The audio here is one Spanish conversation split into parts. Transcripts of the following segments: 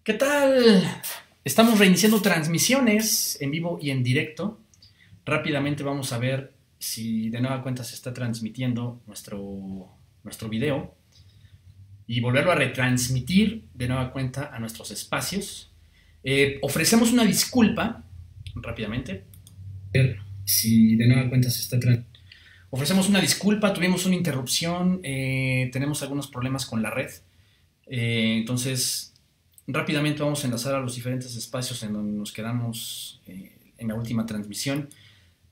¿Qué tal? Estamos reiniciando transmisiones en vivo y en directo. Rápidamente vamos a ver si de nueva cuenta se está transmitiendo nuestro video y volverlo a retransmitir de nueva cuenta a nuestros espacios. Ofrecemos una disculpa rápidamente. Si de nueva cuenta se está transmitiendo. Ofrecemos una disculpa, tuvimos una interrupción, tenemos algunos problemas con la red. Entonces, rápidamente vamos a enlazar a los diferentes espacios en donde nos quedamos en la última transmisión.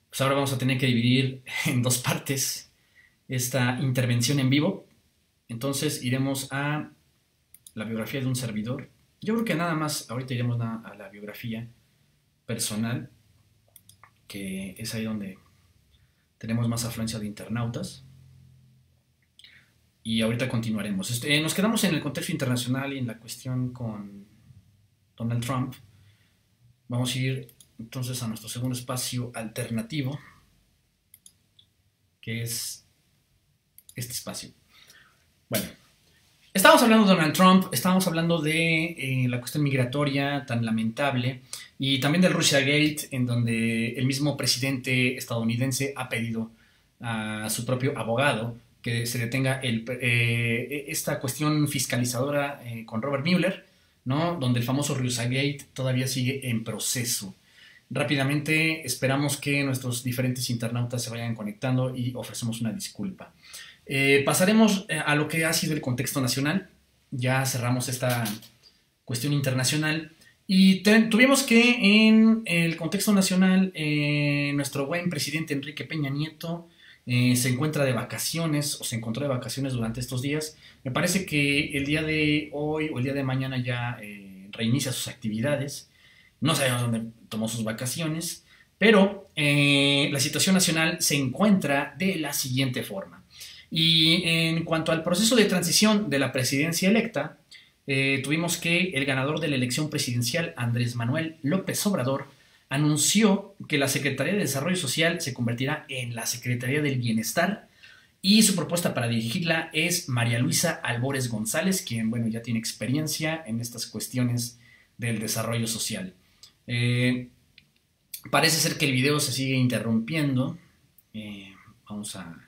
Pues ahora vamos a tener que dividir en dos partes esta intervención en vivo. Entonces iremos a la biografía de un servidor. Yo creo que nada más, ahorita iremos a la biografía personal, que es ahí donde tenemos más afluencia de internautas. Y ahorita continuaremos. Nos quedamos en el contexto internacional y en la cuestión con Donald Trump. Vamos a ir entonces a nuestro segundo espacio alternativo, que es este espacio. Bueno, estamos hablando de Donald Trump, estamos hablando de la cuestión migratoria tan lamentable y también del Russiagate, en donde el mismo presidente estadounidense ha pedido a su propio abogado que se detenga esta cuestión fiscalizadora con Robert Mueller, ¿no? Donde el famoso Russiagate todavía sigue en proceso. Rápidamente esperamos que nuestros diferentes internautas se vayan conectando y ofrecemos una disculpa. Pasaremos a lo que ha sido el contexto nacional. Ya cerramos esta cuestión internacional y tuvimos que en el contexto nacional nuestro buen presidente Enrique Peña Nieto se encuentra de vacaciones o se encontró de vacaciones durante estos días. Me parece que el día de hoy o el día de mañana ya reinicia sus actividades. No sabemos dónde tomó sus vacaciones, pero la situación nacional se encuentra de la siguiente forma. Y en cuanto al proceso de transición de la presidencia electa, tuvimos que el ganador de la elección presidencial, Andrés Manuel López Obrador, anunció que la Secretaría de Desarrollo Social se convertirá en la Secretaría del Bienestar y su propuesta para dirigirla es María Luisa Albores González, quien, bueno, ya tiene experiencia en estas cuestiones del desarrollo social. Parece ser que el video se sigue interrumpiendo. Vamos a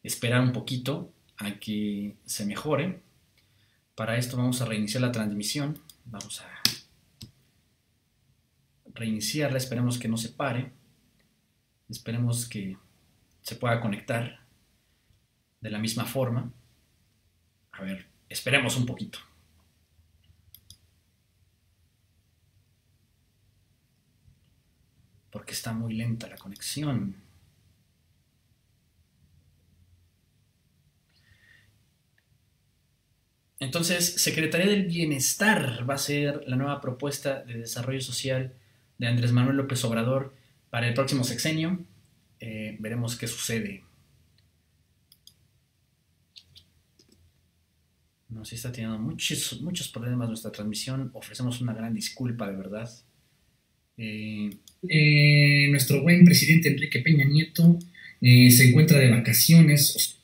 esperar un poquito a que se mejore. Para esto vamos a reiniciar la transmisión. Vamos a reiniciarla, esperemos que no se pare, esperemos que se pueda conectar de la misma forma. A ver, esperemos un poquito. Porque está muy lenta la conexión. Entonces, Secretaría del Bienestar va a ser la nueva propuesta de desarrollo social de Andrés Manuel López Obrador para el próximo sexenio. Veremos qué sucede. No, sí está teniendo muchos problemas nuestra transmisión. Ofrecemos una gran disculpa, de verdad. Nuestro buen presidente Enrique Peña Nieto se encuentra de vacaciones.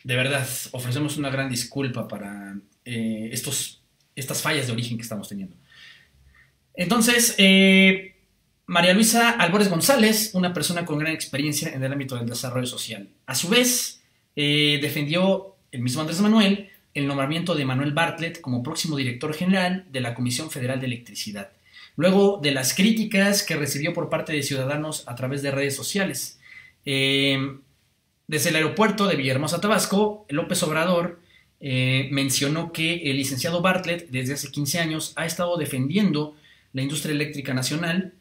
De verdad, ofrecemos una gran disculpa para estas fallas de origen que estamos teniendo. Entonces, María Luisa Albores González, una persona con gran experiencia en el ámbito del desarrollo social. A su vez, defendió el mismo Andrés Manuel el nombramiento de Manuel Bartlett como próximo director general de la Comisión Federal de Electricidad, luego de las críticas que recibió por parte de ciudadanos a través de redes sociales. Desde el aeropuerto de Villahermosa, Tabasco, López Obrador mencionó que el licenciado Bartlett desde hace 15 años ha estado defendiendo la industria eléctrica nacional,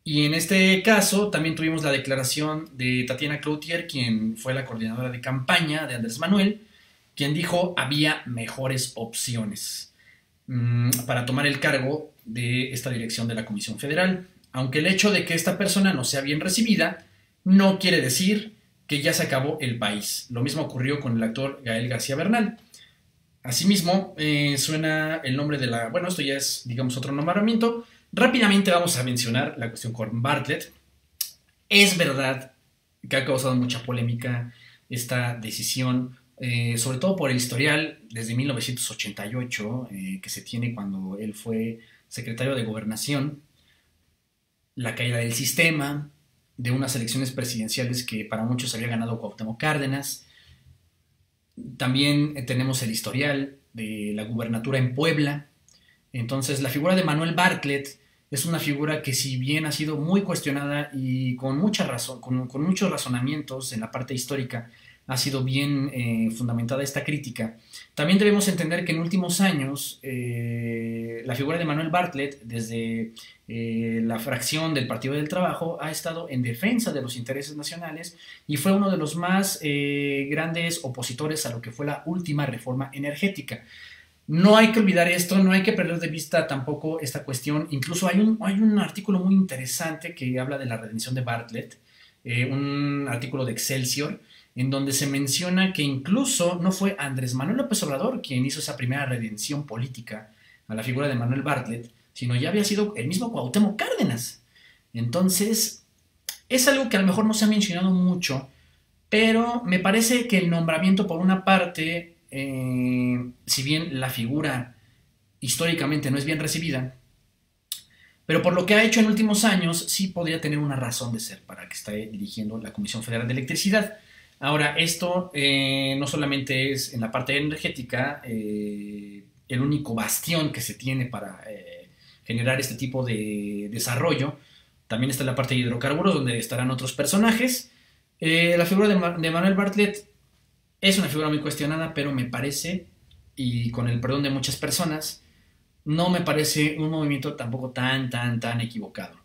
y en este caso también tuvimos la declaración de Tatiana Cloutier, quien fue la coordinadora de campaña de Andrés Manuel, quien dijo había mejores opciones para tomar el cargo de esta dirección de la Comisión Federal. Aunque el hecho de que esta persona no sea bien recibida no quiere decir que ya se acabó el país. Lo mismo ocurrió con el actor Gael García Bernal. Asimismo, suena el nombre de la... Bueno, esto ya es, digamos, otro nombramiento. Rápidamente vamos a mencionar la cuestión con Bartlett. Es verdad que ha causado mucha polémica esta decisión sobre todo por el historial desde 1988 que se tiene cuando él fue secretario de Gobernación, la caída del sistema, de unas elecciones presidenciales que para muchos había ganado Cuauhtémoc Cárdenas. También tenemos el historial de la gubernatura en Puebla. Entonces, la figura de Manuel Bartlett es una figura que, si bien ha sido muy cuestionada y con mucha razón, con muchos razonamientos en la parte histórica, ha sido bien fundamentada esta crítica. También debemos entender que en últimos años la figura de Manuel Bartlett, desde la fracción del Partido del Trabajo, ha estado en defensa de los intereses nacionales y fue uno de los más grandes opositores a lo que fue la última reforma energética. No hay que olvidar esto, no hay que perder de vista tampoco esta cuestión. Incluso hay un artículo muy interesante que habla de la redención de Bartlett, un artículo de Excelsior, en donde se menciona que incluso no fue Andrés Manuel López Obrador quien hizo esa primera redención política a la figura de Manuel Bartlett, sino ya había sido el mismo Cuauhtémoc Cárdenas. Entonces, es algo que a lo mejor no se ha mencionado mucho, pero me parece que el nombramiento, por una parte, si bien la figura históricamente no es bien recibida, pero por lo que ha hecho en últimos años, sí podría tener una razón de ser para que esté dirigiendo la Comisión Federal de Electricidad. Ahora, esto no solamente es en la parte energética el único bastión que se tiene para generar este tipo de desarrollo. También está la parte de hidrocarburos, donde estarán otros personajes. La figura de Manuel Bartlett es una figura muy cuestionada, pero me parece, y con el perdón de muchas personas, no me parece un movimiento tampoco tan equivocado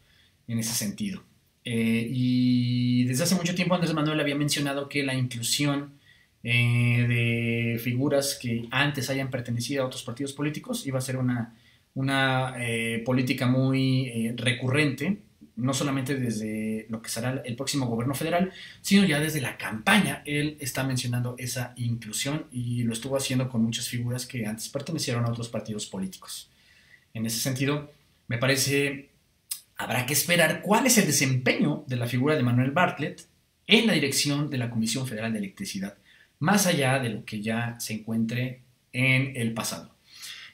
en ese sentido. Y desde hace mucho tiempo Andrés Manuel había mencionado que la inclusión de figuras que antes hayan pertenecido a otros partidos políticos iba a ser una política muy recurrente, no solamente desde lo que será el próximo gobierno federal, sino ya desde la campaña. Él está mencionando esa inclusión y lo estuvo haciendo con muchas figuras que antes pertenecieron a otros partidos políticos. En ese sentido, me parece, habrá que esperar cuál es el desempeño de la figura de Manuel Bartlett en la dirección de la Comisión Federal de Electricidad, más allá de lo que ya se encuentre en el pasado.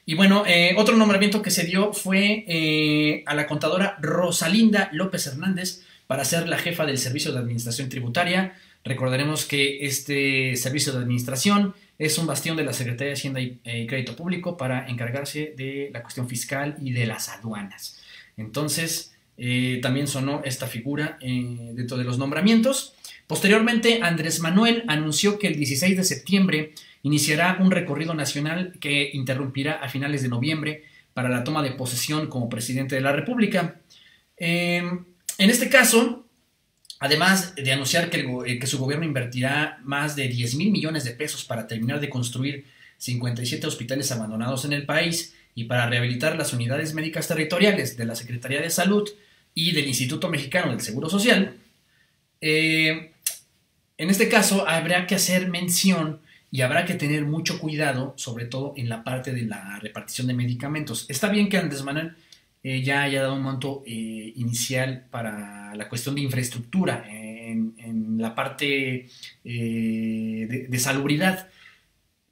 Y bueno, otro nombramiento que se dio fue a la contadora Rosalinda López Hernández para ser la jefa del Servicio de Administración Tributaria. Recordaremos que este servicio de administración es un bastión de la Secretaría de Hacienda y Crédito Público para encargarse de la cuestión fiscal y de las aduanas. Entonces, también sonó esta figura dentro de los nombramientos. Posteriormente, Andrés Manuel anunció que el 16 de septiembre iniciará un recorrido nacional que interrumpirá a finales de noviembre para la toma de posesión como presidente de la República. En este caso, además de anunciar que su gobierno invertirá más de 10,000 millones de pesos para terminar de construir 57 hospitales abandonados en el país y para rehabilitar las unidades médicas territoriales de la Secretaría de Salud y del Instituto Mexicano del Seguro Social, en este caso habrá que hacer mención y habrá que tener mucho cuidado, sobre todo en la parte de la repartición de medicamentos. Está bien que Andrés Manuel ya haya dado un monto inicial para la cuestión de infraestructura en la parte de salubridad.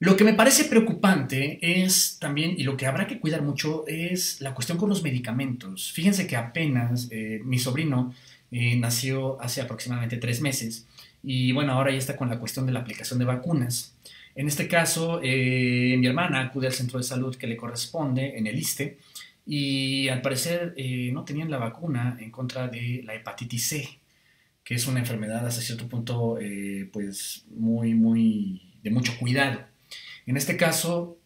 Lo que me parece preocupante es también, y lo que habrá que cuidar mucho, es la cuestión con los medicamentos. Fíjense que apenas mi sobrino nació hace aproximadamente 3 meses y bueno, ahora ya está con la cuestión de la aplicación de vacunas. En este caso, mi hermana acude al centro de salud que le corresponde en el ISSSTE y al parecer no tenían la vacuna en contra de la hepatitis C, que es una enfermedad hasta cierto punto pues muy de mucho cuidado. En este caso,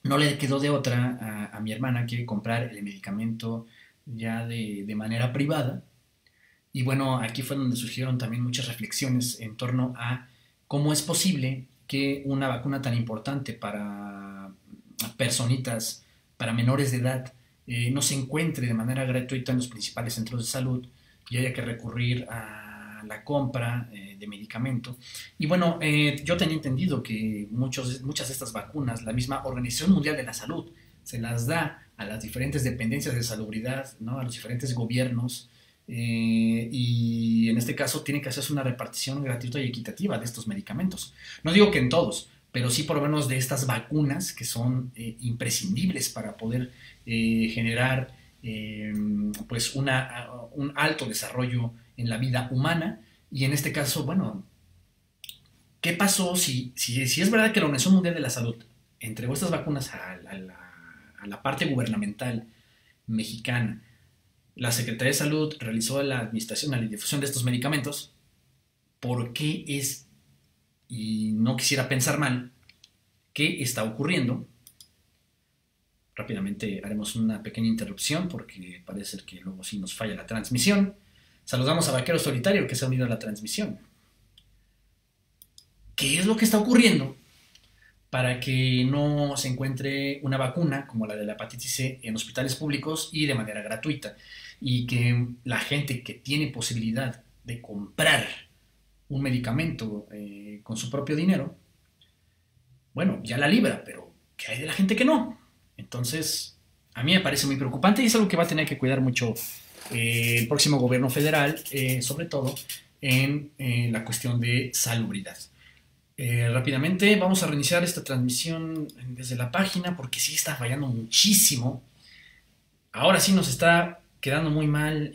no le quedó de otra a mi hermana que comprar el medicamento ya de manera privada. Y bueno, aquí fue donde surgieron también muchas reflexiones en torno a cómo es posible que una vacuna tan importante para personitas, para menores de edad, no se encuentre de manera gratuita en los principales centros de salud y haya que recurrir a la compra de medicamento. Y bueno, yo tenía entendido que muchas de estas vacunas, la misma Organización Mundial de la Salud se las da a las diferentes dependencias de salubridad, ¿no? A los diferentes gobiernos y en este caso tiene que hacerse una repartición gratuita y equitativa de estos medicamentos. No digo que en todos, pero sí por lo menos de estas vacunas que son imprescindibles para poder generar pues un alto desarrollo en la vida humana. Y en este caso, bueno, ¿qué pasó si es verdad que la Organización Mundial de la Salud entregó estas vacunas a la parte gubernamental mexicana? La Secretaría de Salud realizó la administración y la difusión de estos medicamentos. ¿Por qué es, y no quisiera pensar mal, qué está ocurriendo? Rápidamente haremos una pequeña interrupción porque parece ser que luego sí nos falla la transmisión. Saludamos a Vaquero Solitario que se ha unido a la transmisión. ¿Qué es lo que está ocurriendo para que no se encuentre una vacuna como la de la hepatitis C en hospitales públicos y de manera gratuita? Y que la gente que tiene posibilidad de comprar un medicamento con su propio dinero, bueno, ya la libra, pero ¿qué hay de la gente que no? Entonces, a mí me parece muy preocupante y es algo que va a tener que cuidar mucho el próximo gobierno federal, sobre todo en la cuestión de salubridad. Rápidamente vamos a reiniciar esta transmisión desde la página porque sí está fallando muchísimo. Ahora sí nos está quedando muy mal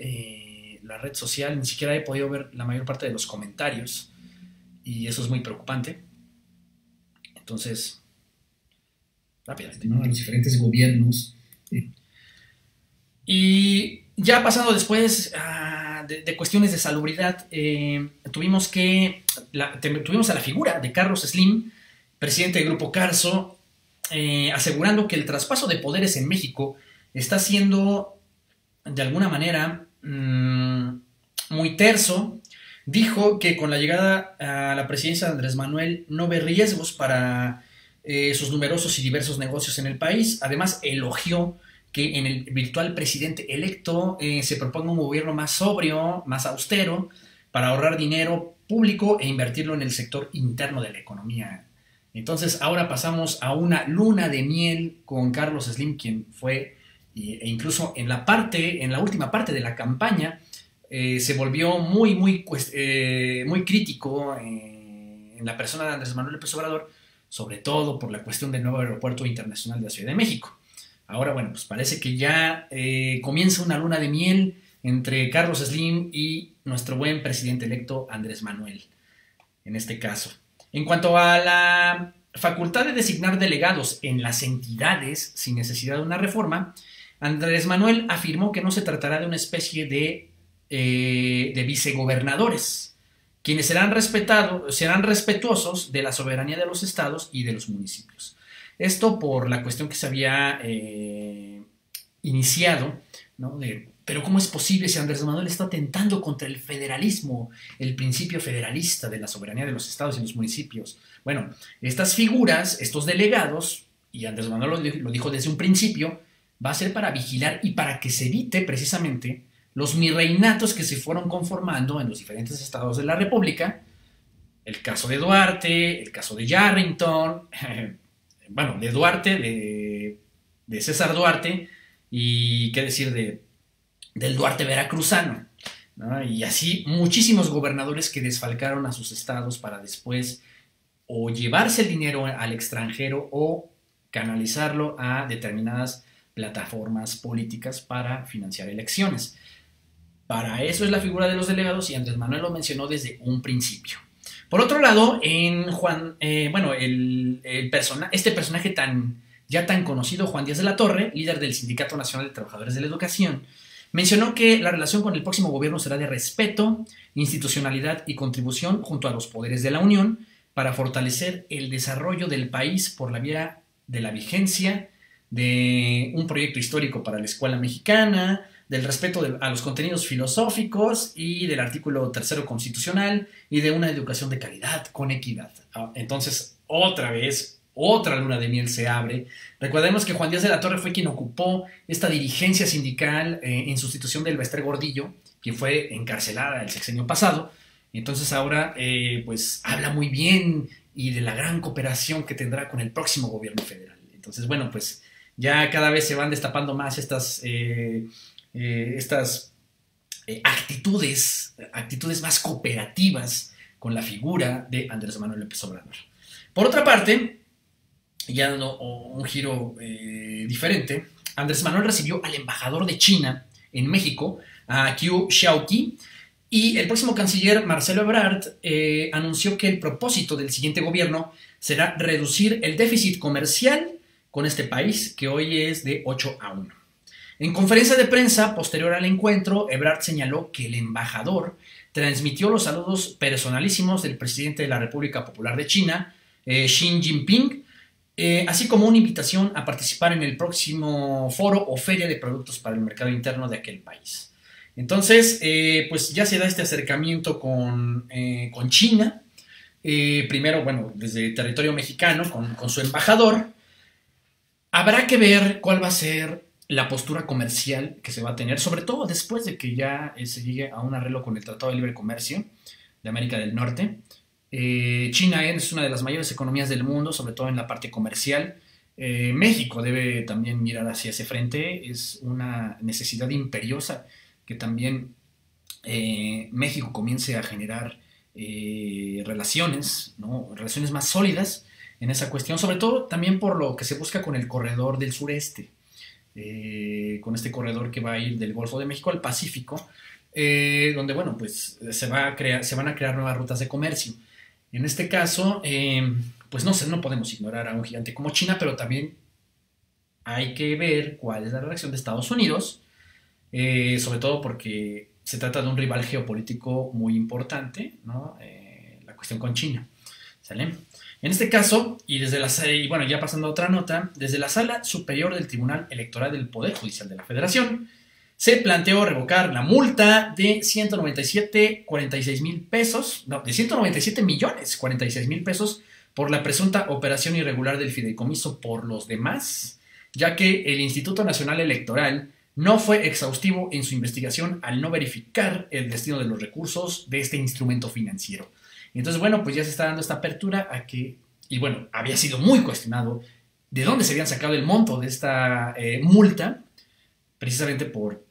la red social, ni siquiera he podido ver la mayor parte de los comentarios y eso es muy preocupante. Entonces, rápidamente, ¿no? A los diferentes gobiernos. Y ya pasando después de cuestiones de salubridad, tuvimos a la figura de Carlos Slim, presidente del Grupo Carso, asegurando que el traspaso de poderes en México está siendo de alguna manera muy terso. Dijo que con la llegada a la presidencia de Andrés Manuel no ve riesgos para sus numerosos y diversos negocios en el país. Además, elogió que en el virtual presidente electo se proponga un gobierno más sobrio, más austero, para ahorrar dinero público e invertirlo en el sector interno de la economía. Entonces, ahora pasamos a una luna de miel con Carlos Slim, quien fue, e incluso en la última parte de la campaña, se volvió muy crítico en la persona de Andrés Manuel López Obrador, sobre todo por la cuestión del nuevo aeropuerto internacional de la Ciudad de México. Ahora, bueno, pues parece que ya comienza una luna de miel entre Carlos Slim y nuestro buen presidente electo Andrés Manuel, en este caso. En cuanto a la facultad de designar delegados en las entidades sin necesidad de una reforma, Andrés Manuel afirmó que no se tratará de una especie de vicegobernadores, quienes serán respetuosos de la soberanía de los estados y de los municipios. Esto por la cuestión que se había iniciado, ¿no? Pero ¿cómo es posible si Andrés Manuel está atentando contra el federalismo, el principio federalista de la soberanía de los estados y los municipios? Bueno, estas figuras, estos delegados, y Andrés Manuel lo dijo desde un principio, va a ser para vigilar y para que se evite precisamente los mirreinatos que se fueron conformando en los diferentes estados de la República. El caso de Duarte, el caso de Yarrington, bueno, de Duarte, de César Duarte, y qué decir del Duarte veracruzano, ¿no? Y así muchísimos gobernadores que desfalcaron a sus estados para después o llevarse el dinero al extranjero o canalizarlo a determinadas plataformas políticas para financiar elecciones. Para eso es la figura de los delegados y Andrés Manuel lo mencionó desde un principio. Por otro lado, este personaje ya tan conocido, Juan Díaz de la Torre, líder del Sindicato Nacional de Trabajadores de la Educación, mencionó que la relación con el próximo gobierno será de respeto, institucionalidad y contribución junto a los poderes de la Unión para fortalecer el desarrollo del país por la vía de la vigencia de un proyecto histórico para la escuela mexicana, del respeto a los contenidos filosóficos y del artículo 3 constitucional y de una educación de calidad con equidad. Entonces, otra vez, otra luna de miel se abre. Recordemos que Juan Díaz de la Torre fue quien ocupó esta dirigencia sindical en sustitución del Bester Gordillo, quien fue encarcelada el sexenio pasado. Entonces ahora pues habla muy bien y de la gran cooperación que tendrá con el próximo gobierno federal. Entonces, bueno, pues ya cada vez se van destapando más estas actitudes más cooperativas con la figura de Andrés Manuel López Obrador. Por otra parte, ya dando un giro diferente, Andrés Manuel recibió al embajador de China en México, a Qiu Xiaoqi, y el próximo canciller, Marcelo Ebrard, anunció que el propósito del siguiente gobierno será reducir el déficit comercial con este país, que hoy es de 8-1. En conferencia de prensa posterior al encuentro, Ebrard señaló que el embajador transmitió los saludos personalísimos del presidente de la República Popular de China, Xi Jinping, así como una invitación a participar en el próximo foro o feria de productos para el mercado interno de aquel país. Entonces, pues ya se da este acercamiento con China, primero, bueno, desde territorio mexicano, con su embajador. Habrá que ver cuál va a ser la postura comercial que se va a tener, sobre todo después de que ya se llegue a un arreglo con el Tratado de Libre Comercio de América del Norte. China es una de las mayores economías del mundo, sobre todo en la parte comercial. México debe también mirar hacia ese frente, es una necesidad imperiosa que también México comience a generar relaciones, ¿no? Relaciones más sólidas en esa cuestión, sobre todo también por lo que se busca con el corredor del sureste, con este corredor que va a ir del Golfo de México al Pacífico, donde, bueno, pues se van a crear nuevas rutas de comercio. En este caso, pues no podemos ignorar a un gigante como China, pero también hay que ver cuál es la reacción de Estados Unidos, sobre todo porque se trata de un rival geopolítico muy importante, ¿no? La cuestión con China, ¿sale? En este caso, y bueno, ya pasando a otra nota, desde la Sala Superior del Tribunal Electoral del Poder Judicial de la Federación, se planteó revocar la multa de 197.46 pesos, no, de 197.046.000 pesos por la presunta operación irregular del fideicomiso por los demás, ya que el Instituto Nacional Electoral no fue exhaustivo en su investigación al no verificar el destino de los recursos de este instrumento financiero. Entonces, bueno, pues ya se está dando esta apertura a que, y bueno, había sido muy cuestionado de dónde se habían sacado el monto de esta multa, precisamente por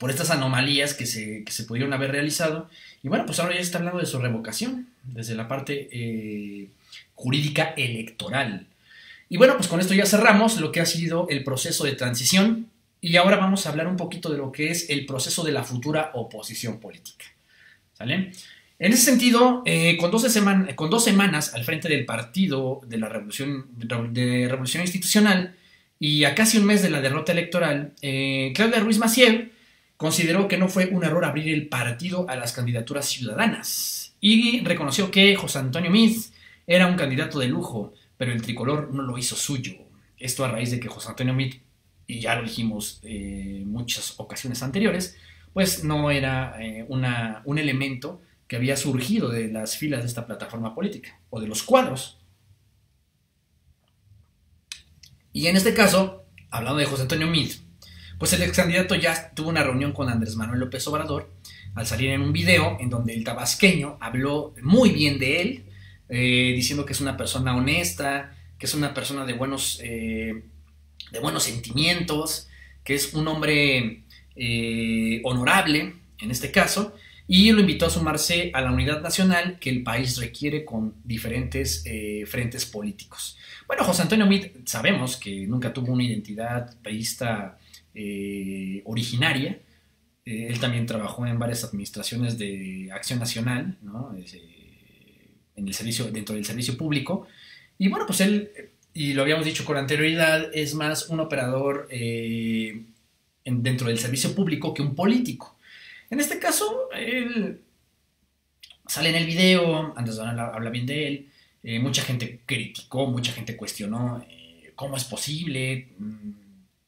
estas anomalías que se pudieron haber realizado. Y bueno, pues ahora ya se está hablando de su revocación desde la parte jurídica electoral. Y bueno, pues con esto ya cerramos lo que ha sido el proceso de transición y ahora vamos a hablar un poquito de lo que es el proceso de la futura oposición política. ¿Sale? En ese sentido, con 2 semanas al frente del Partido de la Revolución Institucional y a casi un mes de la derrota electoral, Claudia Ruiz Massieu consideró que no fue un error abrir el partido a las candidaturas ciudadanas y reconoció que José Antonio Meade era un candidato de lujo, pero el tricolor no lo hizo suyo. Esto a raíz de que José Antonio Meade, y ya lo dijimos en muchas ocasiones anteriores, pues no era un elemento que había surgido de las filas de esta plataforma política, o de los cuadros. Y en este caso, hablando de José Antonio Meade, pues el ex candidato ya tuvo una reunión con Andrés Manuel López Obrador, al salir en un video en donde el tabasqueño habló muy bien de él, diciendo que es una persona honesta, que es una persona de buenos sentimientos, que es un hombre honorable, en este caso, y lo invitó a sumarse a la unidad nacional que el país requiere con diferentes frentes políticos. Bueno, José Antonio Meade sabemos que nunca tuvo una identidad priista originaria. Él también trabajó en varias administraciones de Acción Nacional, ¿no? Dentro del servicio público. Y bueno, pues él, y lo habíamos dicho con anterioridad, es más un operador dentro del servicio público que un político. En este caso, él sale en el video, Andrés Manuel habla bien de él, mucha gente criticó, mucha gente cuestionó cómo es posible,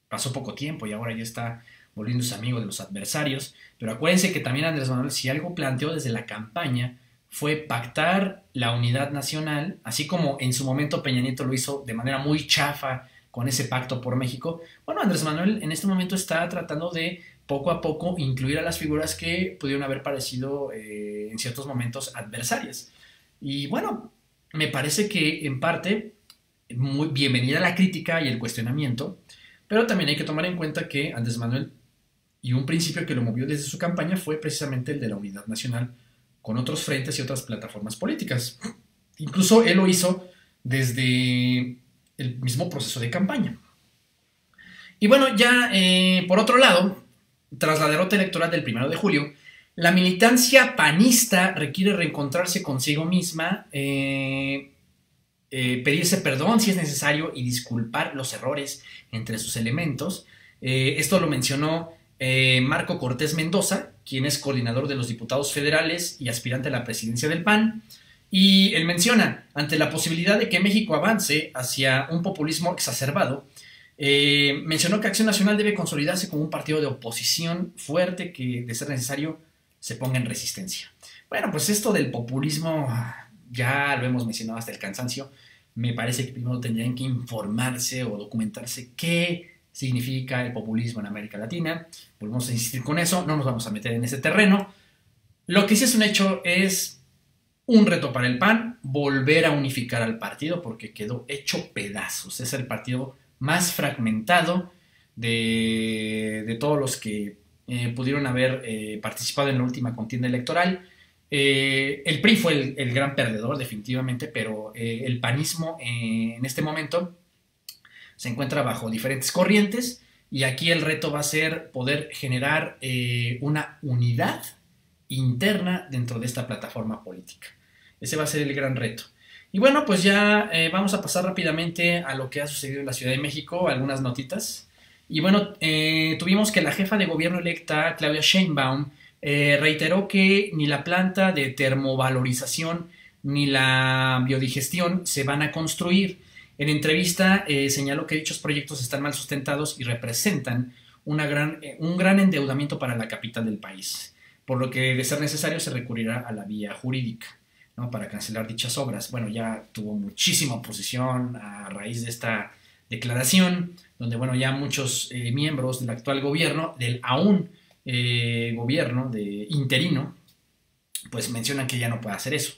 pasó poco tiempo y ahora ya está volviéndose amigo de los adversarios, pero acuérdense que también Andrés Manuel, si algo planteó desde la campaña, fue pactar la unidad nacional, así como en su momento Peña Nieto lo hizo de manera muy chafa con ese pacto por México. Bueno, Andrés Manuel en este momento está tratando de poco a poco incluir a las figuras que pudieron haber parecido en ciertos momentos adversarias. Y bueno, me parece que en parte muy bienvenida la crítica y el cuestionamiento, pero también hay que tomar en cuenta que Andrés Manuel y un principio que lo movió desde su campaña fue precisamente el de la unidad nacional con otros frentes y otras plataformas políticas. Incluso él lo hizo desde el mismo proceso de campaña. Y bueno, ya por otro lado, tras la derrota electoral del 1 de julio, la militancia panista requiere reencontrarse consigo misma, pedirse perdón si es necesario y disculpar los errores entre sus elementos. Esto lo mencionó Marco Cortés Mendoza, quien es coordinador de los diputados federales y aspirante a la presidencia del PAN. Y él menciona, ante la posibilidad de que México avance hacia un populismo exacerbado, mencionó que Acción Nacional debe consolidarse como un partido de oposición fuerte que, de ser necesario, se ponga en resistencia. Bueno, pues esto del populismo ya lo hemos mencionado hasta el cansancio. Me parece que primero tendrían que informarse o documentarse qué significa el populismo en América Latina. Volvemos a insistir con eso, no nos vamos a meter en ese terreno. Lo que sí es un hecho es un reto para el PAN, volver a unificar al partido porque quedó hecho pedazos. Es el partido más fragmentado de todos los que pudieron haber participado en la última contienda electoral. El PRI fue el gran perdedor definitivamente, pero el panismo en este momento se encuentra bajo diferentes corrientes y aquí el reto va a ser poder generar una unidad interna dentro de esta plataforma política. Ese va a ser el gran reto. Y bueno, pues ya vamos a pasar rápidamente a lo que ha sucedido en la Ciudad de México, algunas notitas. Y bueno, tuvimos que la jefa de gobierno electa, Claudia Sheinbaum, reiteró que ni la planta de termovalorización ni la biodigestión se van a construir. En entrevista señaló que dichos proyectos están mal sustentados y representan un gran endeudamiento para la capital del país, por lo que de ser necesario se recurrirá a la vía jurídica, ¿no?, para cancelar dichas obras. Bueno, ya tuvo muchísima oposición a raíz de esta declaración, donde bueno, ya muchos miembros del actual gobierno, del aún gobierno de interino, pues mencionan que ya no puede hacer eso.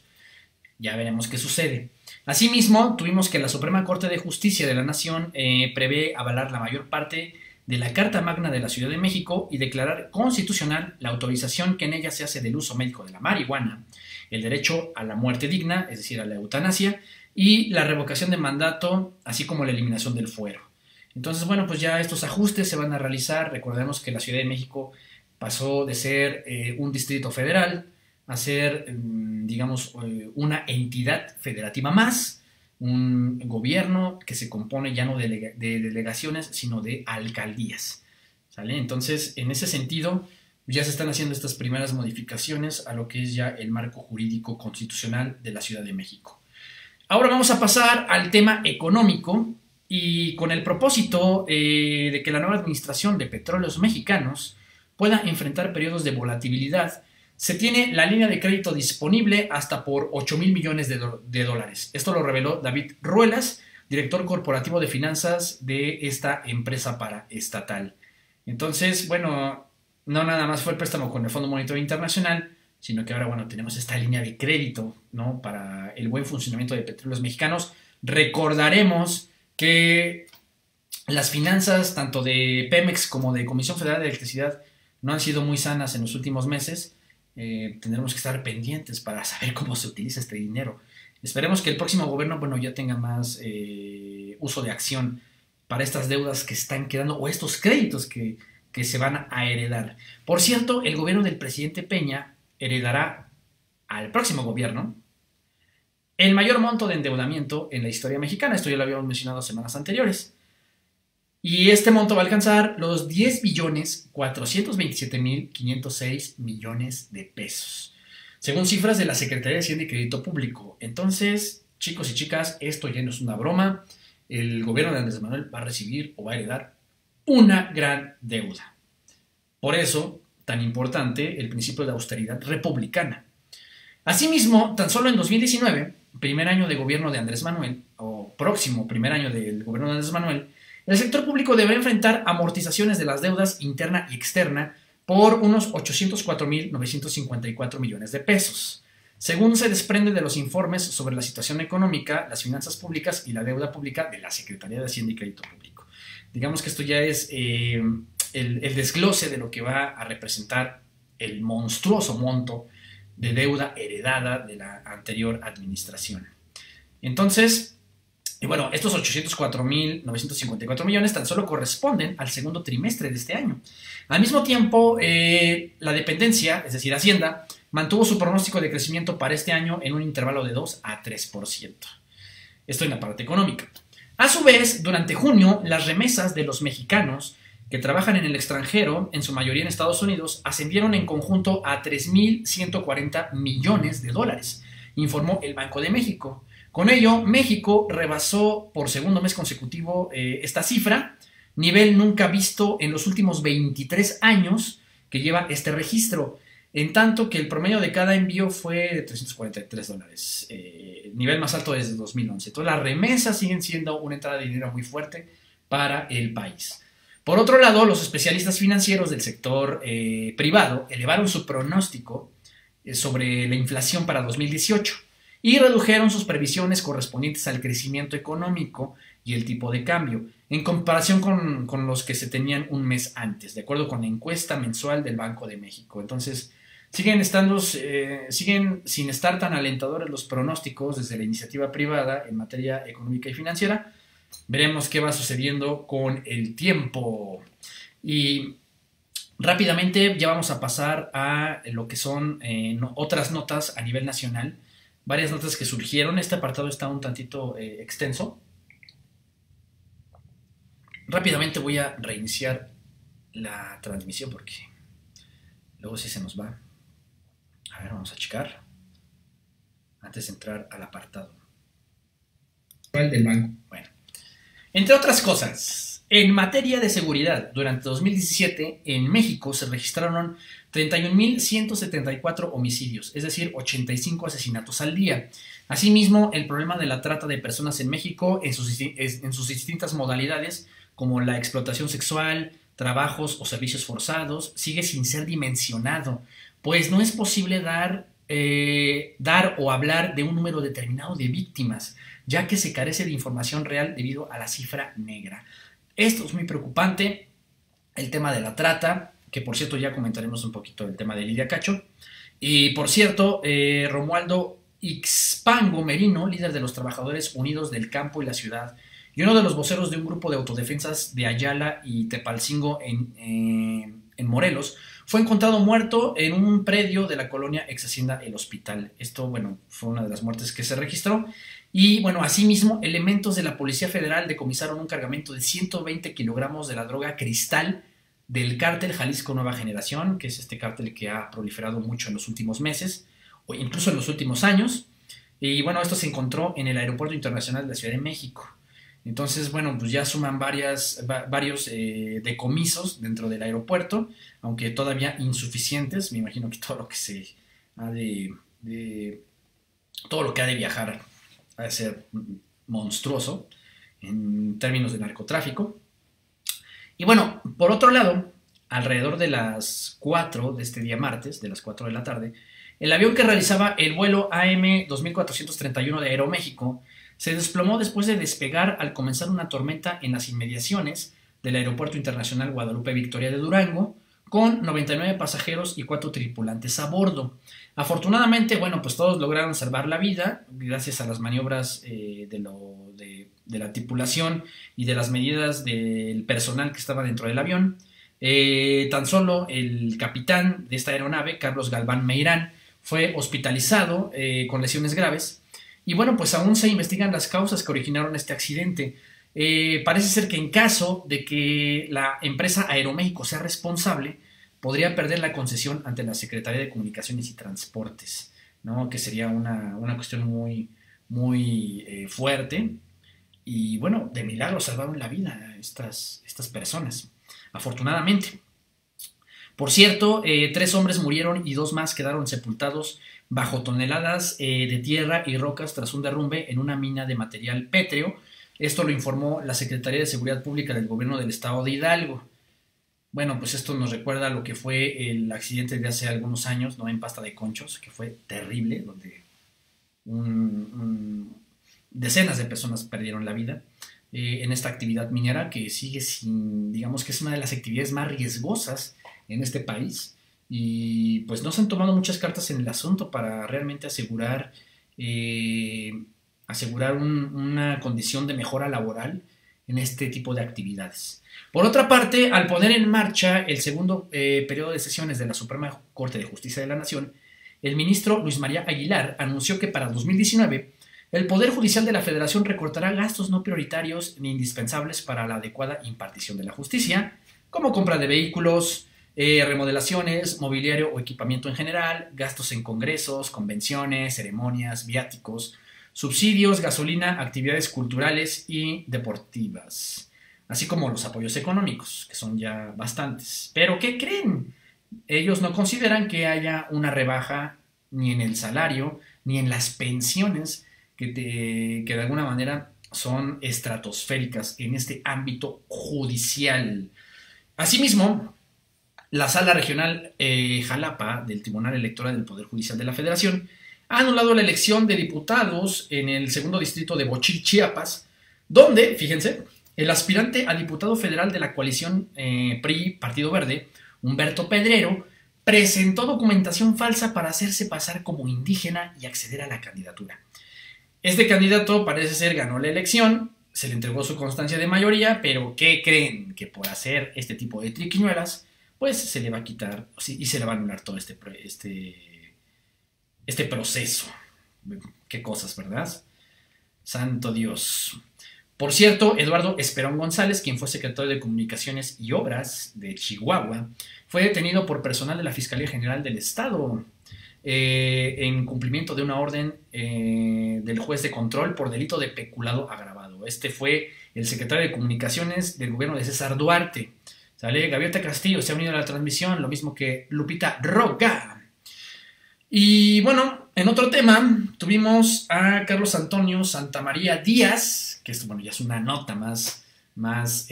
Ya veremos qué sucede. Asimismo, tuvimos que la Suprema Corte de Justicia de la Nación prevé avalar la mayor parte de la Carta Magna de la Ciudad de México y declarar constitucional la autorización que en ella se hace del uso médico de la marihuana, el derecho a la muerte digna, es decir, a la eutanasia, y la revocación de mandato, así como la eliminación del fuero. Entonces, bueno, pues ya estos ajustes se van a realizar. Recordemos que la Ciudad de México pasó de ser un distrito federal a ser, digamos, una entidad federativa más, un gobierno que se compone ya no de delegaciones, sino de alcaldías, ¿sale? Entonces, en ese sentido, ya se están haciendo estas primeras modificaciones a lo que es ya el marco jurídico constitucional de la Ciudad de México. Ahora vamos a pasar al tema económico y con el propósito de que la nueva administración de Petróleos Mexicanos pueda enfrentar periodos de volatilidad, se tiene la línea de crédito disponible hasta por 8,000 millones de dólares. Esto lo reveló David Ruelas, director corporativo de finanzas de esta empresa paraestatal. Entonces, bueno, no nada más fue el préstamo con el Fondo Monetario Internacional, sino que ahora, bueno, tenemos esta línea de crédito, ¿no?, para el buen funcionamiento de Petróleos Mexicanos. Recordaremos que las finanzas, tanto de Pemex como de Comisión Federal de Electricidad, no han sido muy sanas en los últimos meses. Tendremos que estar pendientes para saber cómo se utiliza este dinero. Esperemos que el próximo gobierno, bueno, ya tenga más uso de acción para estas deudas que están quedando o estos créditos que se van a heredar. Por cierto, el gobierno del presidente Peña heredará al próximo gobierno el mayor monto de endeudamiento en la historia mexicana. Esto ya lo habíamos mencionado semanas anteriores. Y este monto va a alcanzar los 10,427,506 millones de pesos, según cifras de la Secretaría de Hacienda y Crédito Público. Entonces, chicos y chicas, esto ya no es una broma. El gobierno de Andrés Manuel va a recibir o va a heredar una gran deuda. Por eso, tan importante el principio de austeridad republicana. Asimismo, tan solo en 2019, primer año de gobierno de Andrés Manuel, o próximo primer año del gobierno de Andrés Manuel, el sector público deberá enfrentar amortizaciones de las deudas interna y externa por unos 804,954 millones de pesos. Según se desprende de los informes sobre la situación económica, las finanzas públicas y la deuda pública de la Secretaría de Hacienda y Crédito Público. Digamos que esto ya es el desglose de lo que va a representar el monstruoso monto de deuda heredada de la anterior administración. Entonces, y bueno, estos 804.954 millones tan solo corresponden al segundo trimestre de este año. Al mismo tiempo, la dependencia, es decir, Hacienda, mantuvo su pronóstico de crecimiento para este año en un intervalo de 2 a 3%. Esto en la parte económica. A su vez, durante junio, las remesas de los mexicanos que trabajan en el extranjero, en su mayoría en Estados Unidos, ascendieron en conjunto a 3.140 millones de dólares, informó el Banco de México. Con ello, México rebasó por segundo mes consecutivo esta cifra, nivel nunca visto en los últimos 23 años que lleva este registro, en tanto que el promedio de cada envío fue de 343 dólares, nivel más alto desde 2011. Entonces, las remesas siguen siendo una entrada de dinero muy fuerte para el país. Por otro lado, los especialistas financieros del sector privado elevaron su pronóstico sobre la inflación para 2018 y redujeron sus previsiones correspondientes al crecimiento económico y el tipo de cambio, en comparación con los que se tenían un mes antes, de acuerdo con la encuesta mensual del Banco de México. Entonces, siguen sin estar tan alentadores los pronósticos desde la iniciativa privada en materia económica y financiera. Veremos qué va sucediendo con el tiempo. Y rápidamente ya vamos a pasar a lo que son otras notas a nivel nacional. Varias notas que surgieron. Este apartado está un tantito extenso. Rápidamente voy a reiniciar la transmisión porque luego sí se nos va. A ver, vamos a checar antes de entrar al apartado del banco. Bueno, entre otras cosas, en materia de seguridad, durante 2017 en México se registraron 31.174 homicidios, es decir, 85 asesinatos al día. Asimismo, el problema de la trata de personas en México en sus distintas modalidades, como la explotación sexual, trabajos o servicios forzados, sigue sin ser dimensionado, pues no es posible dar o hablar de un número determinado de víctimas, ya que se carece de información real debido a la cifra negra. Esto es muy preocupante, el tema de la trata, que por cierto ya comentaremos un poquito el tema de Lidia Cacho. Y por cierto, Romualdo Ixpango Merino, líder de los Trabajadores Unidos del Campo y la Ciudad, y uno de los voceros de un grupo de autodefensas de Ayala y Tepalcingo en Morelos, fue encontrado muerto en un predio de la colonia ex Hacienda El Hospital. Esto, bueno, fue una de las muertes que se registró. Y, bueno, asimismo, elementos de la Policía Federal decomisaron un cargamento de 120 kilogramos de la droga cristal del cártel Jalisco Nueva Generación, que es este cártel que ha proliferado mucho en los últimos meses, o incluso en los últimos años. Y, bueno, esto se encontró en el Aeropuerto Internacional de la Ciudad de México. Entonces, bueno, pues ya suman varios decomisos dentro del aeropuerto, aunque todavía insuficientes. Me imagino que todo lo que se ha todo lo que ha de viajar ha de ser monstruoso en términos de narcotráfico. Y bueno, por otro lado, alrededor de las 4 de este día martes, de las 4 de la tarde, el avión que realizaba el vuelo AM 2431 de Aeroméxico se desplomó después de despegar al comenzar una tormenta en las inmediaciones del Aeropuerto Internacional Guadalupe Victoria de Durango, con 99 pasajeros y 4 tripulantes a bordo. Afortunadamente, bueno, pues todos lograron salvar la vida gracias a las maniobras de la tripulación y de las medidas del personal que estaba dentro del avión. Tan solo el capitán de esta aeronave, Carlos Galván Meirán, fue hospitalizado con lesiones graves. Y bueno, pues aún se investigan las causas que originaron este accidente. Parece ser que en caso de que la empresa Aeroméxico sea responsable, podría perder la concesión ante la Secretaría de Comunicaciones y Transportes, ¿no? Que sería una cuestión muy, muy fuerte. Y bueno, de milagro salvaron la vida a estas personas, afortunadamente. Por cierto, 3 hombres murieron y 2 más quedaron sepultados bajo toneladas de tierra y rocas tras un derrumbe en una mina de material pétreo. Esto lo informó la Secretaría de Seguridad Pública del Gobierno del Estado de Hidalgo. Bueno, pues esto nos recuerda a lo que fue el accidente de hace algunos años, ¿no? En Pasta de Conchos, que fue terrible, donde decenas de personas perdieron la vida. en esta actividad minera que sigue sin, digamos que es una de las actividades más riesgosas en este país. Y pues no se han tomado muchas cartas en el asunto para realmente asegurar una condición de mejora laboral en este tipo de actividades. Por otra parte, al poner en marcha el segundo periodo de sesiones de la Suprema Corte de Justicia de la Nación, el ministro Luis María Aguilar anunció que para 2019 el Poder Judicial de la Federación recortará gastos no prioritarios ni indispensables para la adecuada impartición de la justicia, como compra de vehículos, remodelaciones, mobiliario o equipamiento en general, gastos en congresos, convenciones, ceremonias, viáticos, subsidios, gasolina, actividades culturales y deportivas, así como los apoyos económicos, que son ya bastantes. Pero ¿qué creen? Ellos no consideran que haya una rebaja ni en el salario, ni en las pensiones, que de alguna manera son estratosféricas en este ámbito judicial. Asimismo, la Sala Regional Jalapa del Tribunal Electoral del Poder Judicial de la Federación ha anulado la elección de diputados en el segundo distrito de Bochil, Chiapas, donde, fíjense, el aspirante a diputado federal de la coalición PRI Partido Verde, Humberto Pedrero, presentó documentación falsa para hacerse pasar como indígena y acceder a la candidatura. Este candidato parece ser ganó la elección, se le entregó su constancia de mayoría, pero ¿qué creen? Que por hacer este tipo de triquiñuelas, pues se le va a quitar y se le va a anular todo este proceso. Qué cosas, ¿verdad? Santo Dios. Por cierto, Eduardo Esperón González, quien fue secretario de Comunicaciones y Obras de Chihuahua, fue detenido por personal de la Fiscalía General del Estado en cumplimiento de una orden del juez de control por delito de peculado agravado. Este fue el secretario de Comunicaciones del gobierno de César Duarte. ¿Sale? Gaviota Castillo se ha unido a la transmisión, lo mismo que Lupita Roca. Y bueno, en otro tema, tuvimos a Carlos Antonio Santamaría Díaz, que esto, bueno, ya es una nota más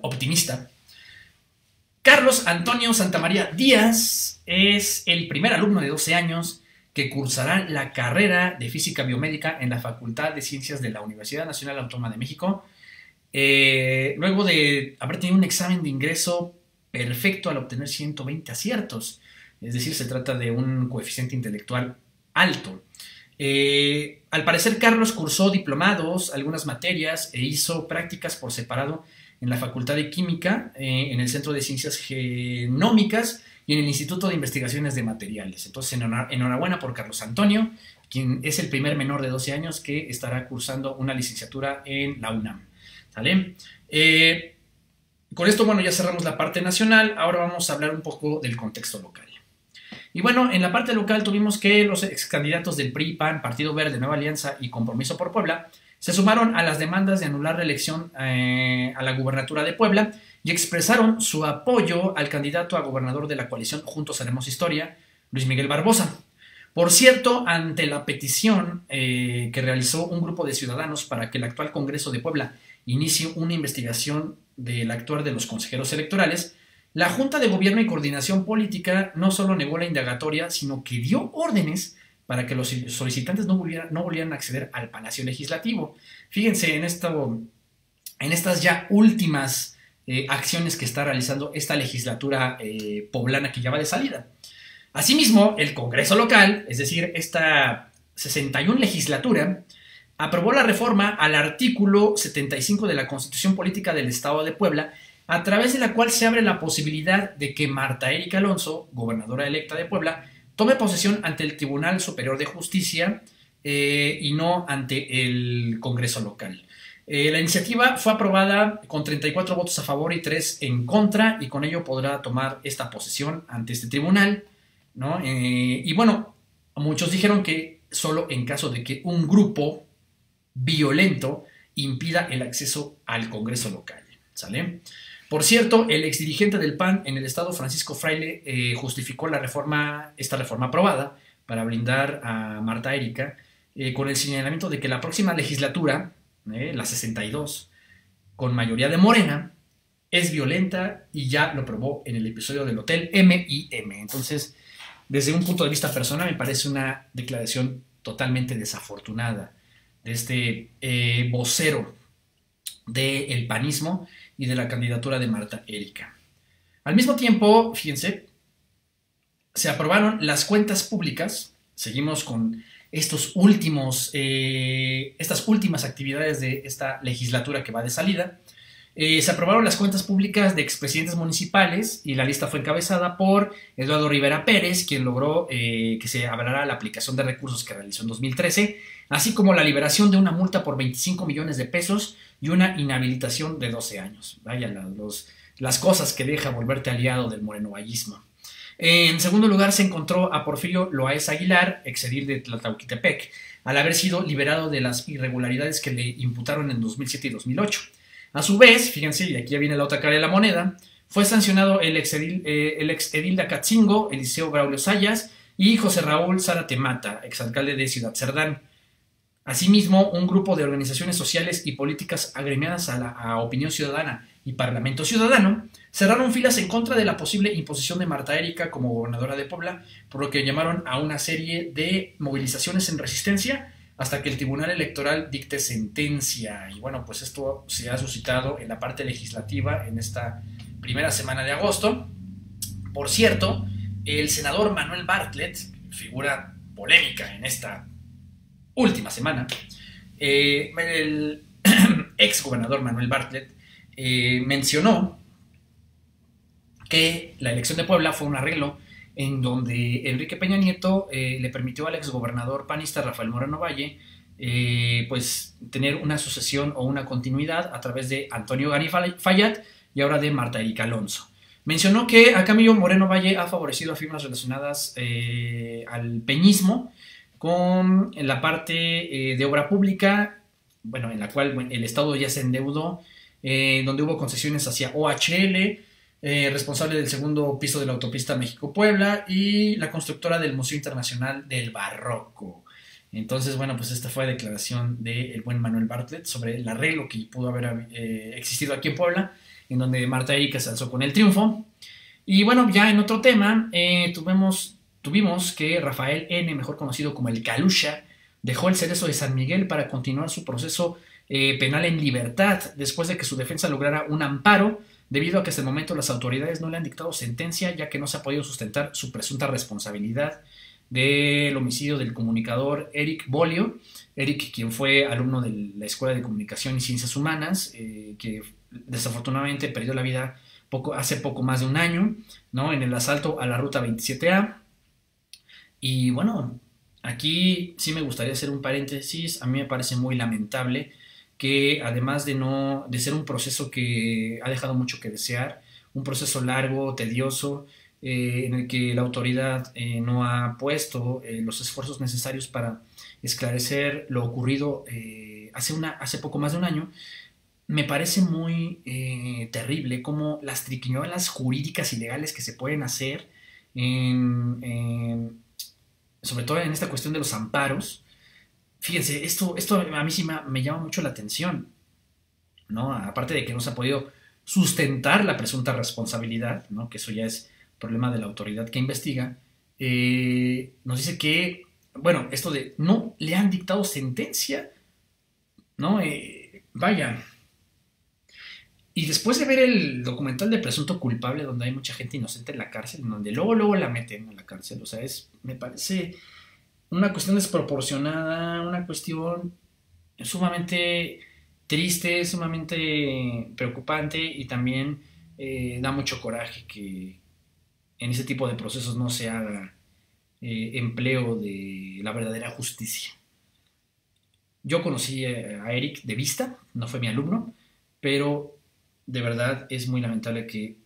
optimista. Carlos Antonio Santamaría Díaz es el primer alumno de 12 años que cursará la carrera de Física Biomédica en la Facultad de Ciencias de la Universidad Nacional Autónoma de México, luego de haber tenido un examen de ingreso perfecto al obtener 120 aciertos. Es decir, se trata de un coeficiente intelectual alto. Al parecer, Carlos cursó diplomados, algunas materias e hizo prácticas por separado en la Facultad de Química, en el Centro de Ciencias Genómicas y en el Instituto de Investigaciones de Materiales. Entonces, enhorabuena por Carlos Antonio, quien es el primer menor de 12 años que estará cursando una licenciatura en la UNAM. ¿Sale? Con esto, bueno, ya cerramos la parte nacional. Ahora vamos a hablar un poco del contexto local. Y bueno, en la parte local tuvimos que los ex candidatos del PRI, PAN, Partido Verde, Nueva Alianza y Compromiso por Puebla se sumaron a las demandas de anular la elección a la gubernatura de Puebla y expresaron su apoyo al candidato a gobernador de la coalición Juntos Haremos Historia, Luis Miguel Barbosa. Por cierto, ante la petición que realizó un grupo de ciudadanos para que el actual Congreso de Puebla inicie una investigación del actuar de los consejeros electorales, la Junta de Gobierno y Coordinación Política no solo negó la indagatoria, sino que dio órdenes para que los solicitantes no volvieran a acceder al Palacio Legislativo. Fíjense en estas ya últimas acciones que está realizando esta legislatura poblana que ya va de salida. Asimismo, el Congreso local, es decir, esta 61 legislatura, aprobó la reforma al artículo 75 de la Constitución Política del Estado de Puebla, a través de la cual se abre la posibilidad de que Marta Erika Alonso, gobernadora electa de Puebla, tome posesión ante el Tribunal Superior de Justicia y no ante el Congreso local. La iniciativa fue aprobada con 34 votos a favor y 3 en contra, y con ello podrá tomar esta posesión ante este tribunal, ¿no? Y bueno, muchos dijeron que solo en caso de que un grupo violento impida el acceso al Congreso local, ¿sale? Por cierto, el exdirigente del PAN en el estado, Francisco Fraile, justificó esta reforma aprobada para blindar a Marta Erika con el señalamiento de que la próxima legislatura, la 62, con mayoría de Morena, es violenta, y ya lo probó en el episodio del Hotel M&M. Entonces, desde un punto de vista personal, me parece una declaración totalmente desafortunada. de este vocero del panismo y de la candidatura de Marta Erika. Al mismo tiempo, fíjense, se aprobaron las cuentas públicas. Seguimos con estas últimas actividades de esta legislatura que va de salida. Se aprobaron las cuentas públicas de expresidentes municipales y la lista fue encabezada por Eduardo Rivera Pérez, quien logró que se avalara la aplicación de recursos que realizó en 2013, así como la liberación de una multa por 25 millones de pesos y una inhabilitación de 12 años. Vaya, las cosas que deja volverte aliado del morenovallismo. En segundo lugar se encontró a Porfirio Loaez Aguilar, exedil de Tlatlauquitepec, al haber sido liberado de las irregularidades que le imputaron en 2007 y 2008. A su vez, fíjense, y aquí ya viene la otra cara de la moneda, fue sancionado el exedil de Acatzingo, Eliseo Braulio Sayas, y José Raúl Zárate Mata, exalcalde de Ciudad Cerdán. Asimismo, un grupo de organizaciones sociales y políticas agremiadas a Opinión Ciudadana y Parlamento Ciudadano cerraron filas en contra de la posible imposición de Marta Erika como gobernadora de Puebla, por lo que llamaron a una serie de movilizaciones en resistencia hasta que el Tribunal Electoral dicte sentencia. Y bueno, pues esto se ha suscitado en la parte legislativa en esta primera semana de agosto. Por cierto, el senador Manuel Bartlett, figura polémica en esta última semana, el ex gobernador Manuel Bartlett mencionó que la elección de Puebla fue un arreglo en donde Enrique Peña Nieto le permitió al exgobernador panista Rafael Moreno Valle pues tener una sucesión o una continuidad a través de Antonio Gari Fayad y ahora de Marta Erika Alonso. Mencionó que a cambio Moreno Valle ha favorecido a firmas relacionadas al peñismo con la parte de obra pública, bueno, en la cual el Estado ya se endeudó, donde hubo concesiones hacia OHL, responsable del segundo piso de la autopista México-Puebla y la constructora del Museo Internacional del Barroco. Entonces, bueno, pues esta fue la declaración del buen Manuel Bartlett sobre el arreglo que pudo haber existido aquí en Puebla, en donde Marta Erika se alzó con el triunfo. Y bueno, ya en otro tema, tuvimos que Rafael N., mejor conocido como el Calusha, dejó el Cerezo de San Miguel para continuar su proceso penal en libertad, después de que su defensa lograra un amparo, debido a que hasta el momento las autoridades no le han dictado sentencia, ya que no se ha podido sustentar su presunta responsabilidad del homicidio del comunicador Eric Bolio. Eric, quien fue alumno de la Escuela de Comunicación y Ciencias Humanas, que desafortunadamente perdió la vida hace poco más de un año, ¿no?, en el asalto a la Ruta 27A. Y bueno, aquí sí me gustaría hacer un paréntesis. A mí me parece muy lamentable que, además de ser un proceso que ha dejado mucho que desear, un proceso largo, tedioso, en el que la autoridad no ha puesto los esfuerzos necesarios para esclarecer lo ocurrido hace poco más de un año, me parece muy terrible cómo las triquiñuelas jurídicas y legales que se pueden hacer sobre todo en esta cuestión de los amparos. Fíjense, esto a mí sí me llama mucho la atención, ¿no? Aparte de que no se ha podido sustentar la presunta responsabilidad, ¿no?, que eso ya es problema de la autoridad que investiga, nos dice que, bueno, esto de no le han dictado sentencia, ¿no? Vaya. Y después de ver el documental de Presunto Culpable, donde hay mucha gente inocente en la cárcel, donde luego la meten a la cárcel, o sea, me parece una cuestión desproporcionada, una cuestión sumamente triste, sumamente preocupante, y también da mucho coraje que en ese tipo de procesos no se haga empleo de la verdadera justicia. Yo conocí a Eric de vista, no fue mi alumno, pero de verdad es muy lamentable que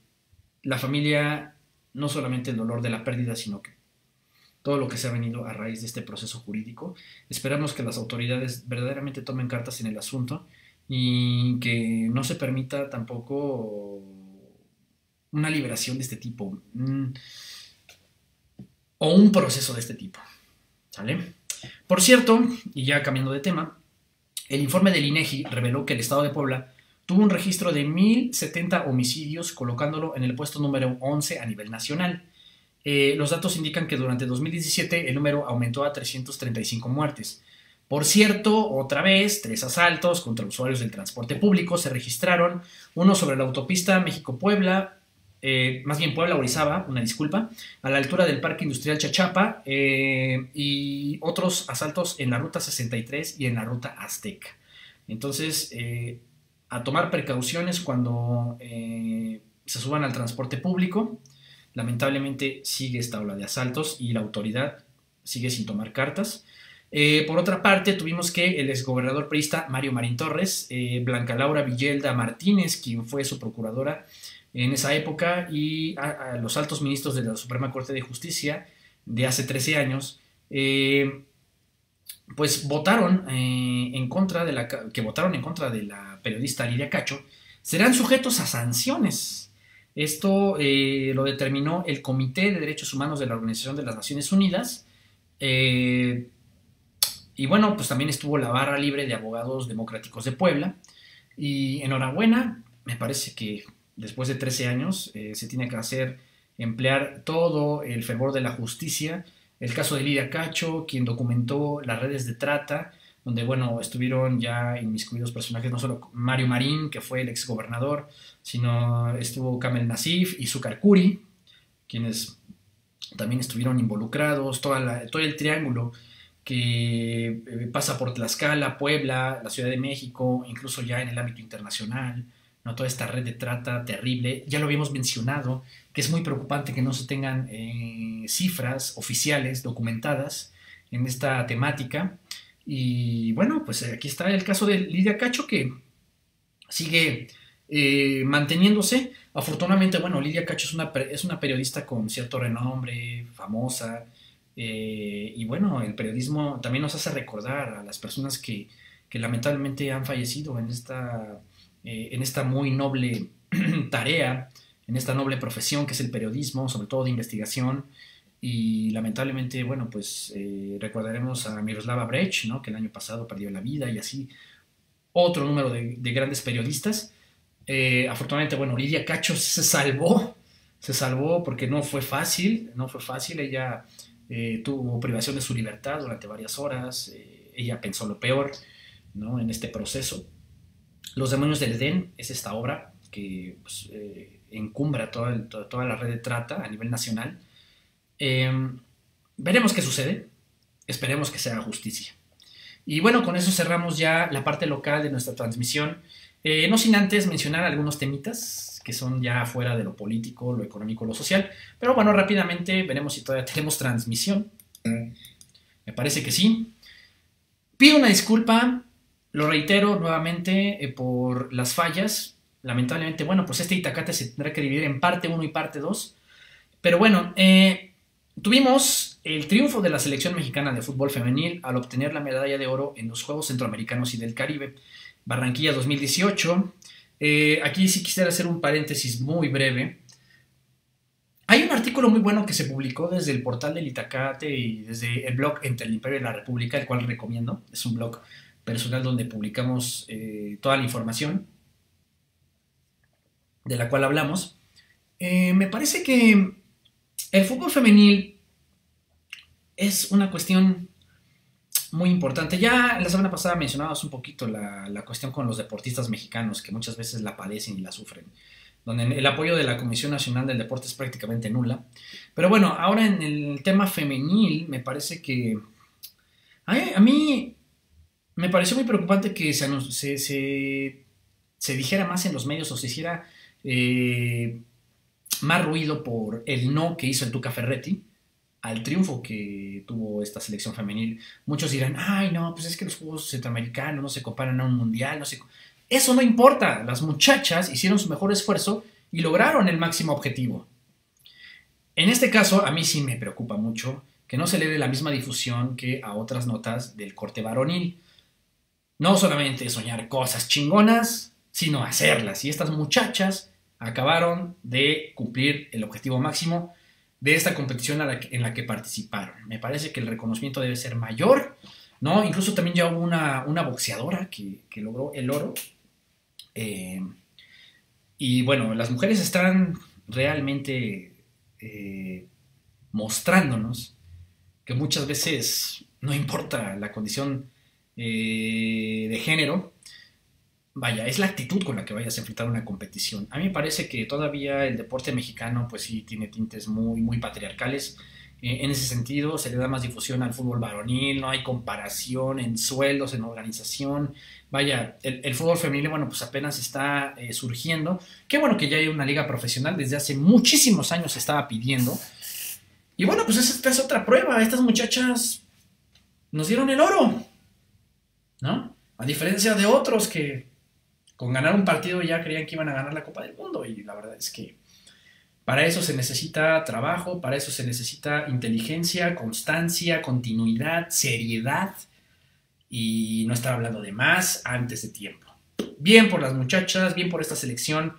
la familia, no solamente el dolor de la pérdida, sino que todo lo que se ha venido a raíz de este proceso jurídico. Esperamos que las autoridades verdaderamente tomen cartas en el asunto y que no se permita tampoco una liberación de este tipo o un proceso de este tipo, ¿sale? Por cierto, y ya cambiando de tema, el informe del INEGI reveló que el estado de Puebla tuvo un registro de 1,070 homicidios, colocándolo en el puesto número 11 a nivel nacional. Los datos indican que durante 2017 el número aumentó a 335 muertes. Por cierto, otra vez, 3 asaltos contra usuarios del transporte público se registraron, uno sobre la autopista México-Puebla, más bien Puebla-Orizaba, una disculpa, a la altura del Parque Industrial Chachapa, y otros asaltos en la Ruta 63 y en la Ruta Azteca. Entonces, a tomar precauciones cuando se suban al transporte público. Lamentablemente sigue esta ola de asaltos y la autoridad sigue sin tomar cartas. Por otra parte, tuvimos que el exgobernador priista Mario Marín Torres, Blanca Laura Villalda Martínez, quien fue su procuradora en esa época, y a los altos ministros de la Suprema Corte de Justicia de hace 13 años, pues votaron votaron en contra de la periodista Lidia Cacho, serán sujetos a sanciones. Esto lo determinó el Comité de Derechos Humanos de la Organización de las Naciones Unidas. Y bueno, pues también estuvo la barra libre de abogados democráticos de Puebla. Y enhorabuena, me parece que después de 13 años se tiene que emplear todo el fervor de la justicia. El caso de Lidia Cacho, quien documentó las redes de trata, donde, bueno, estuvieron ya inmiscuidos personajes, no solo Mario Marín, que fue el exgobernador, sino estuvo Kamel Nasif y Zúcar Curi, quienes también estuvieron involucrados, todo el triángulo que pasa por Tlaxcala, Puebla, la Ciudad de México, incluso ya en el ámbito internacional, ¿no? Toda esta red de trata terrible. Ya lo habíamos mencionado, que es muy preocupante que no se tengan cifras oficiales documentadas en esta temática. Y bueno, pues aquí está el caso de Lidia Cacho, que sigue manteniéndose. Afortunadamente, bueno, Lidia Cacho es una periodista con cierto renombre, famosa, y bueno, el periodismo también nos hace recordar a las personas que lamentablemente han fallecido en esta muy noble tarea, en esta noble profesión que es el periodismo, sobre todo de investigación. Y lamentablemente, bueno, pues recordaremos a Miroslava Brecht, ¿no? Que el año pasado perdió la vida, y así otro número de grandes periodistas. Afortunadamente, bueno, Lidia Cacho se salvó porque no fue fácil, ella tuvo privación de su libertad durante varias horas, ella pensó lo peor, ¿no? En este proceso. Los demonios del Edén es esta obra que pues, encumbra toda la red de trata a nivel nacional. Veremos qué sucede, esperemos que se haga justicia. Y bueno, con eso cerramos ya la parte local de nuestra transmisión, no sin antes mencionar algunos temitas que son ya fuera de lo político, lo económico, lo social. Pero bueno, rápidamente veremos si todavía tenemos transmisión. Me parece que sí. Pido una disculpa, lo reitero nuevamente, por las fallas. Lamentablemente, bueno, pues este Itacate se tendrá que dividir en parte 1 y parte 2. Pero bueno, tuvimos el triunfo de la selección mexicana de fútbol femenil al obtener la medalla de oro en los Juegos Centroamericanos y del Caribe, Barranquilla 2018. Aquí sí quisiera hacer un paréntesis muy breve. Hay un artículo muy bueno que se publicó desde el portal del Itacate y desde el blog Entre el Imperio y la República, el cual recomiendo. Es un blog personal donde publicamos toda la información de la cual hablamos. Me parece que el fútbol femenil es una cuestión muy importante. Ya la semana pasada mencionábamos un poquito la cuestión con los deportistas mexicanos, que muchas veces la padecen y la sufren, donde el apoyo de la Comisión Nacional del Deporte es prácticamente nula. Pero bueno, ahora en el tema femenil, me parece que a mí me pareció muy preocupante que se dijera más en los medios, o se hiciera más ruido por el no que hizo el Tuca Ferretti al triunfo que tuvo esta selección femenil. Muchos dirán, ay no, pues es que los Juegos Centroamericanos no se comparan a un mundial, Eso no importa, las muchachas hicieron su mejor esfuerzo y lograron el máximo objetivo. En este caso, a mí sí me preocupa mucho que no se le dé la misma difusión que a otras notas del corte varonil. No solamente soñar cosas chingonas, sino hacerlas. Y estas muchachas acabaron de cumplir el objetivo máximo de esta competición en la que participaron. Me parece que el reconocimiento debe ser mayor, ¿no? Incluso también ya hubo una boxeadora que logró el oro. Y bueno, las mujeres están realmente mostrándonos que muchas veces no importa la condición de género. Vaya, es la actitud con la que vayas a enfrentar una competición. A mí me parece que todavía el deporte mexicano, pues sí, tiene tintes muy, muy patriarcales. En ese sentido, se le da más difusión al fútbol varonil, no hay comparación en sueldos, en organización. Vaya, el fútbol femenil, bueno, pues apenas está surgiendo. Qué bueno que ya hay una liga profesional, desde hace muchísimos años se estaba pidiendo. Y bueno, pues esta es otra prueba. Estas muchachas nos dieron el oro, ¿no? A diferencia de otros que con ganar un partido ya creían que iban a ganar la Copa del Mundo. Y la verdad es que para eso se necesita trabajo, para eso se necesita inteligencia, constancia, continuidad, seriedad y no estar hablando de más antes de tiempo. Bien por las muchachas, bien por esta selección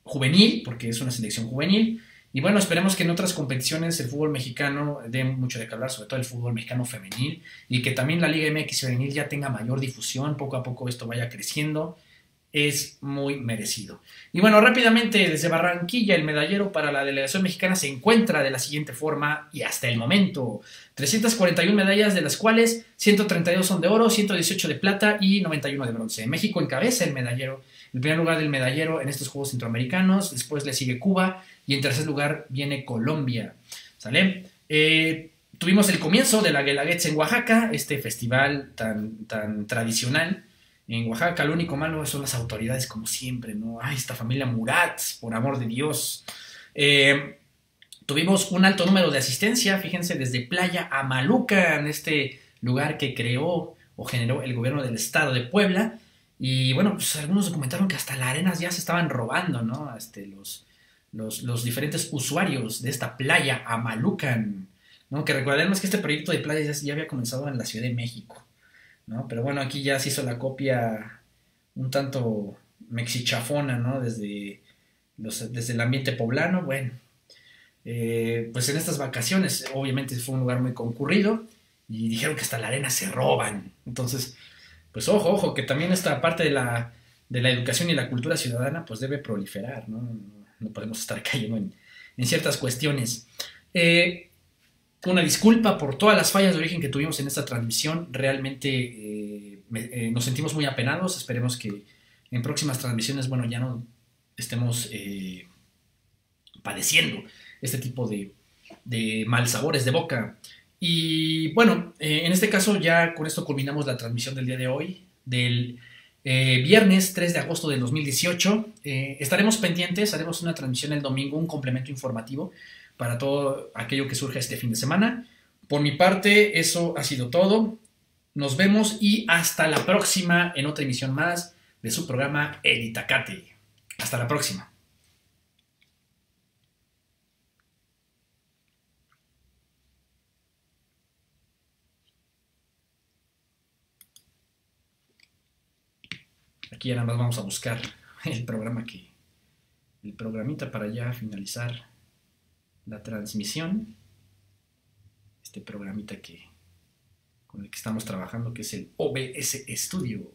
juvenil, porque es una selección juvenil. Y bueno, esperemos que en otras competiciones el fútbol mexicano dé mucho de qué hablar, sobre todo el fútbol mexicano femenil, y que también la Liga MX femenil ya tenga mayor difusión, poco a poco esto vaya creciendo, es muy merecido. Y bueno, rápidamente desde Barranquilla, el medallero para la delegación mexicana se encuentra de la siguiente forma y hasta el momento: 341 medallas, de las cuales 132 son de oro, 118 de plata y 91 de bronce. México encabeza el medallero, el primer lugar del medallero en estos Juegos Centroamericanos, después le sigue Cuba y en tercer lugar viene Colombia. ¿Sale? Tuvimos el comienzo de la Guelaguetza en Oaxaca, este festival tan tradicional. En Oaxaca lo único malo son las autoridades, como siempre, ¿no? Ay, esta familia Murat, por amor de Dios. Tuvimos un alto número de asistencia, fíjense, desde Playa a Maluca, en este lugar que creó o generó el gobierno del estado de Puebla. Y bueno, pues algunos documentaron que hasta las arenas ya se estaban robando, ¿no? Los diferentes usuarios de esta Playa a Malucan, ¿no? Que recordemos que este proyecto de playas ya había comenzado en la Ciudad de México, ¿no? Pero bueno, aquí ya se hizo la copia un tanto mexichafona, ¿no? Desde el ambiente poblano. Bueno, pues en estas vacaciones obviamente fue un lugar muy concurrido y dijeron que hasta la arena se roban. Entonces, pues ojo, ojo, que también esta parte de la educación y la cultura ciudadana pues debe proliferar, ¿no? No podemos estar cayendo en ciertas cuestiones. Una disculpa por todas las fallas de origen que tuvimos en esta transmisión. Realmente nos sentimos muy apenados. Esperemos que en próximas transmisiones, bueno, ya no estemos padeciendo este tipo de malsabores de boca. Y bueno, en este caso ya con esto culminamos la transmisión del día de hoy, del viernes 3 de agosto del 2018. Estaremos pendientes, haremos una transmisión el domingo, un complemento informativo para todo aquello que surja este fin de semana. Por mi parte, eso ha sido todo. Nos vemos y hasta la próxima en otra emisión más de su programa El Itacate. Hasta la próxima. Aquí ya nada más vamos a buscar el programita para ya finalizar la transmisión. Este programita con el que estamos trabajando, que es el OBS Studio.